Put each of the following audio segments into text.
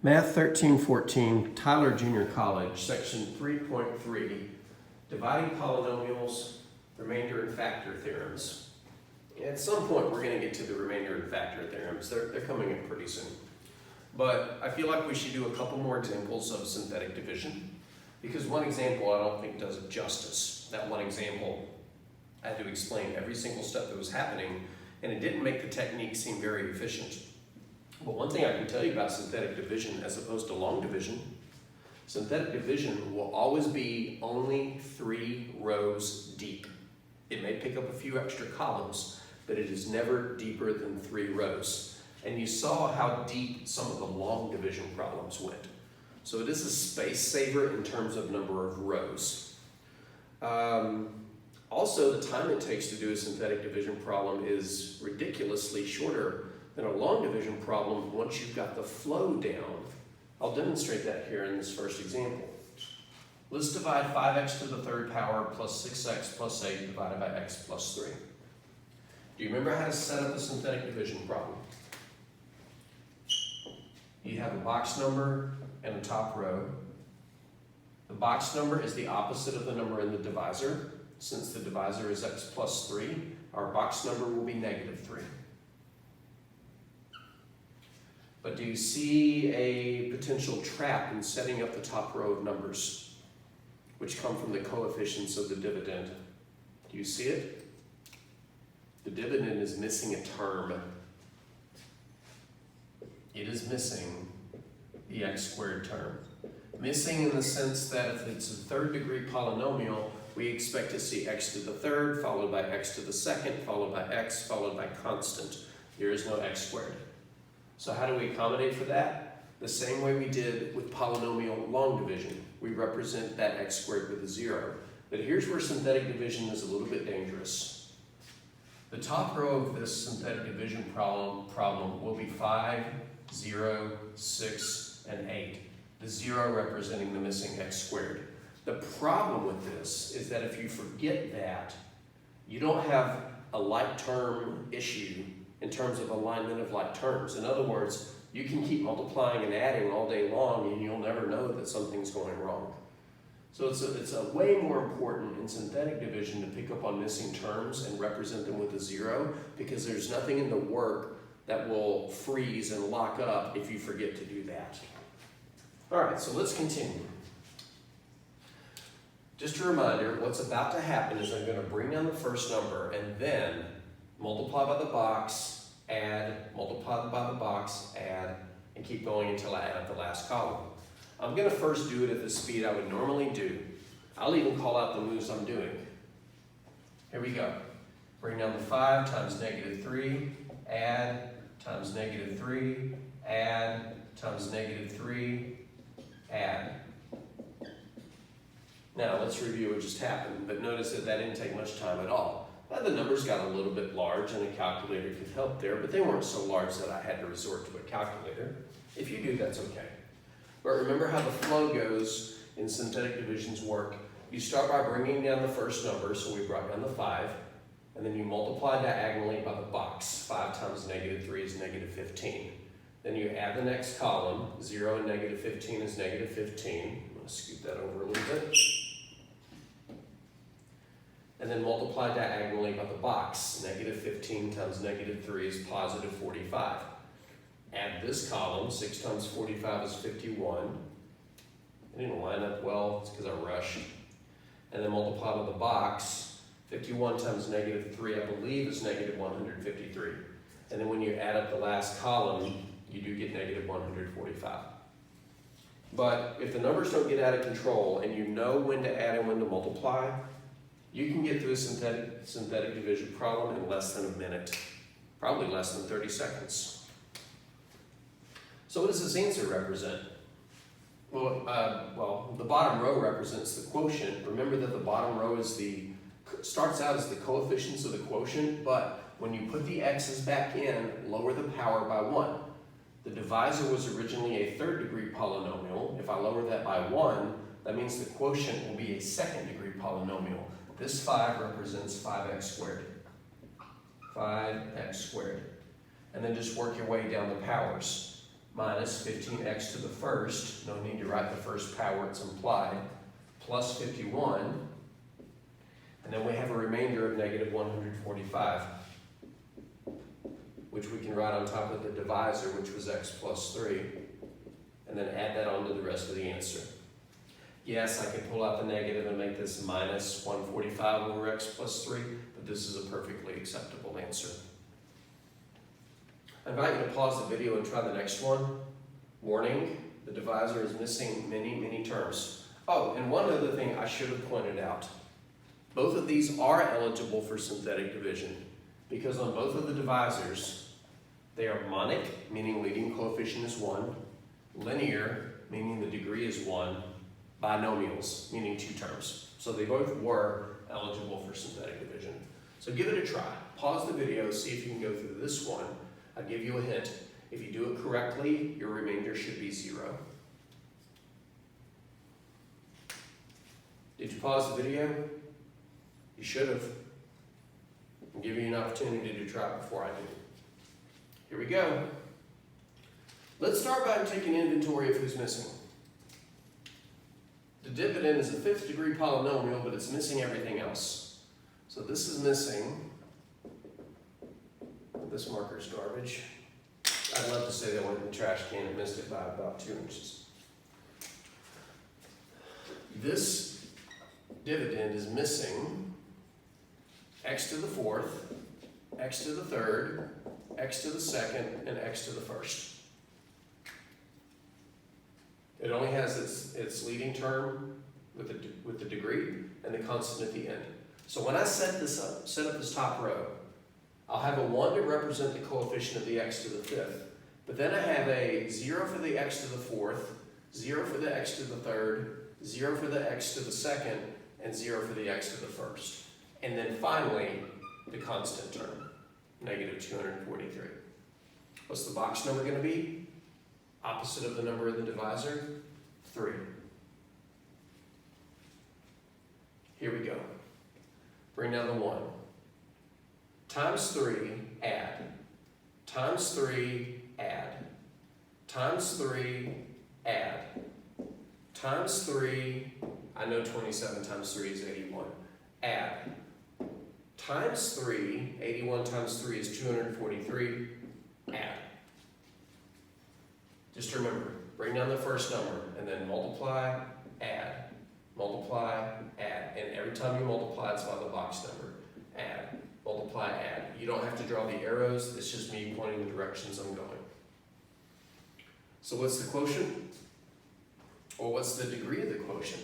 Math 1314, Tyler Junior College, section 3.3, dividing polynomials, remainder and factor theorems. At some point, we're going to get to the remainder and factor theorems. They're coming in pretty soon. But I feel like we should do a couple more examples of synthetic division, because one example I don't think does it justice. That one example, I had to explain every single step that was happening, and it didn't make the technique seem very efficient. But one thing I can tell you about synthetic division as opposed to long division, synthetic division will always be only 3 rows deep. It may pick up a few extra columns, but it is never deeper than 3 rows. And you saw how deep some of the long division problems went. So it is a space saver in terms of number of rows. Also, the time it takes to do a synthetic division problem is ridiculously shorter than a long division problem once you've got the flow down. I'll demonstrate that here in this first example. Let's divide 5x to the third power plus 6x plus 8 divided by x plus 3. Do you remember how to set up a synthetic division problem? You have a box number and a top row. The box number is the opposite of the number in the divisor. Since the divisor is x plus 3, our box number will be negative 3. But do you see a potential trap in setting up the top row of numbers, which come from the coefficients of the dividend? Do you see it? The dividend is missing a term. It is missing the x squared term. Missing in the sense that if it's a third degree polynomial, we expect to see x to the third, followed by x to the second, followed by x, followed by constant. There is no x squared. So how do we accommodate for that? The same way we did with polynomial long division. We represent that x squared with a 0. But here's where synthetic division is a little bit dangerous. The top row of this synthetic division problem will be 5, 0, 6, and 8. The 0 representing the missing x squared. The problem with this is that if you forget that, you don't have a like term issue in terms of alignment of like terms. In other words, you can keep multiplying and adding all day long and you'll never know that something's going wrong. So it's a way more important in synthetic division to pick up on missing terms and represent them with a 0, because there's nothing in the work that will freeze and lock up if you forget to do that. All right, so let's continue. Just a reminder, what's about to happen is I'm going to bring down the first number and then multiply by the box, add, multiply by the box, add, and keep going until I add up the last column. I'm going to first do it at the speed I would normally do. I'll even call out the moves I'm doing. Here we go. Bring down the 5 times negative 3, add, times negative 3, add, times negative 3, add. Now let's review what just happened, but notice that didn't take much time at all. The numbers got a little bit large and a calculator could help there, but they weren't so large that I had to resort to a calculator. If you do, that's okay. But remember how the flow goes in synthetic division's work. You start by bringing down the first number, so we brought down the 5, and then you multiply diagonally by the box. 5 times negative 3 is negative 15. Then you add the next column. 0 and negative 15 is negative 15. I'm going to scoot that over a little bit. And then multiply diagonally by the box. Negative 15 times negative 3 is positive 45. Add this column. 6 times 45 is 51. It didn't line up well, it's because I rushed. And then multiply by the box. 51 times negative 3, I believe, is negative 153. And then when you add up the last column, you do get negative 145. But if the numbers don't get out of control and you know when to add and when to multiply, you can get through a synthetic division problem in less than a minute, probably less than 30 seconds. So what does this answer represent? Well, the bottom row represents the quotient. Remember that the bottom row starts out as the coefficients of the quotient, but when you put the x's back in, lower the power by 1. The divisor was originally a third degree polynomial. If I lower that by 1, that means the quotient will be a second degree polynomial. This 5 represents 5x squared. 5x squared. And then just work your way down the powers. minus 15x to the first, no need to write the first power, it's implied, plus 51, and then we have a remainder of negative 145, which we can write on top of the divisor, which was x plus 3, and then add that on to the rest of the answer. Yes, I can pull out the negative and make this minus 145 over x plus 3, but this is a perfectly acceptable answer. I invite you to pause the video and try the next one. Warning, the divisor is missing many terms. Oh, and one other thing I should have pointed out. Both of these are eligible for synthetic division because on both of the divisors, they are monic, meaning leading coefficient is 1, linear, meaning the degree is 1, binomials, meaning 2 terms. So they both were eligible for synthetic division. So give it a try. Pause the video, see if you can go through this one. I'll give you a hint. If you do it correctly, your remainder should be 0. Did you pause the video? You should have. I'll give you an opportunity to try it before I do. Here we go. Let's start by taking inventory of who's missing. The dividend is a 5th degree polynomial, but it's missing everything else. So this is missing. This marker's garbage. I'd love to say that went in the trash can and missed it by about 2 inches. This dividend is missing x to the 4th, x to the 3rd, x to the 2nd, and x to the 1st. It only has its leading term with the degree and the constant at the end. So when I set this up, set up this top row, I'll have a 1 to represent the coefficient of the x to the 5th, but then I have a 0 for the x to the 4th, 0 for the x to the 3rd, 0 for the x to the 2nd, and 0 for the x to the 1st. And then finally, the constant term, negative 243. What's the box number going to be? Opposite of the number of the divisor, 3. Here we go. Bring down the 1. Times 3, add. Times 3, add. Times 3, add. Times 3, I know 27 times 3 is 81. Add. Times 3, 81 times 3 is 243. Add. Just remember, bring down the first number and then multiply, add. Multiply, add. And every time you multiply, it's by the box number. Add. Multiply, add. You don't have to draw the arrows, it's just me pointing the directions I'm going. So what's the quotient? Or what's the degree of the quotient?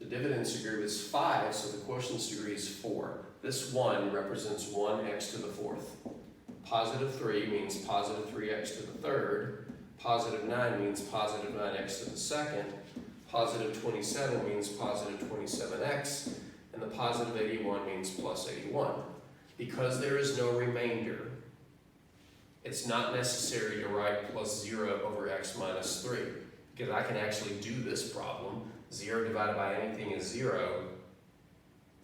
The dividend's degree is 5, so the quotient's degree is 4. This 1 represents 1x to the 4th. Positive 3 means positive 3x to the 3rd. Positive 9 means positive 9x to the 2nd. Positive 27 means positive 27x. And the positive 81 means plus 81. Because there is no remainder, it's not necessary to write plus 0 over x minus 3. Because I can actually do this problem. 0 divided by anything is 0.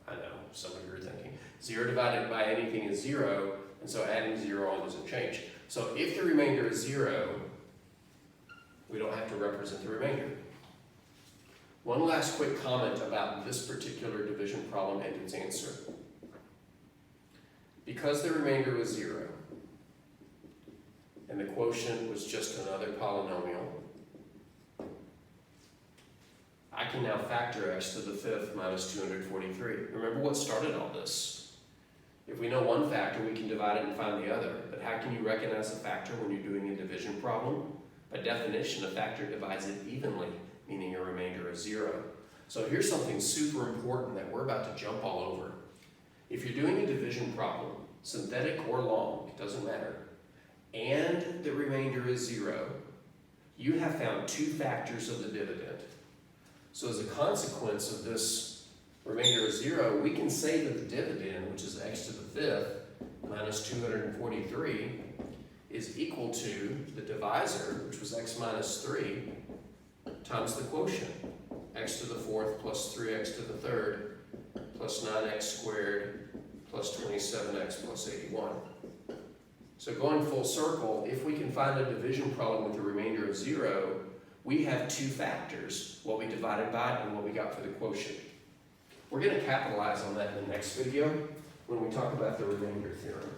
I know, some of you are thinking. 0 divided by anything is 0, and so adding 0 on doesn't change. So if the remainder is 0, we don't have to represent the remainder. One last quick comment about this particular division problem and its answer. Because the remainder was 0, and the quotient was just another polynomial, I can now factor x to the 5th minus 243. Remember what started all this? If we know one factor, we can divide it and find the other. But how can you recognize a factor when you're doing a division problem? By definition, a factor divides it evenly, meaning a remainder is 0. So here's something super important that we're about to jump all over. If you're doing a division problem, synthetic or long, it doesn't matter, and the remainder is 0, you have found 2 factors of the dividend. So as a consequence of this remainder of 0, we can say that the dividend, which is x to the 5th minus 243, is equal to the divisor, which was x minus 3, times the quotient, x to the 4th plus 3x to the 3rd plus 9x squared plus 27x plus 81. So going full circle, if we can find a division problem with a remainder of 0, we have two factors, what we divided by and what we got for the quotient. We're going to capitalize on that in the next video when we talk about the remainder theorem.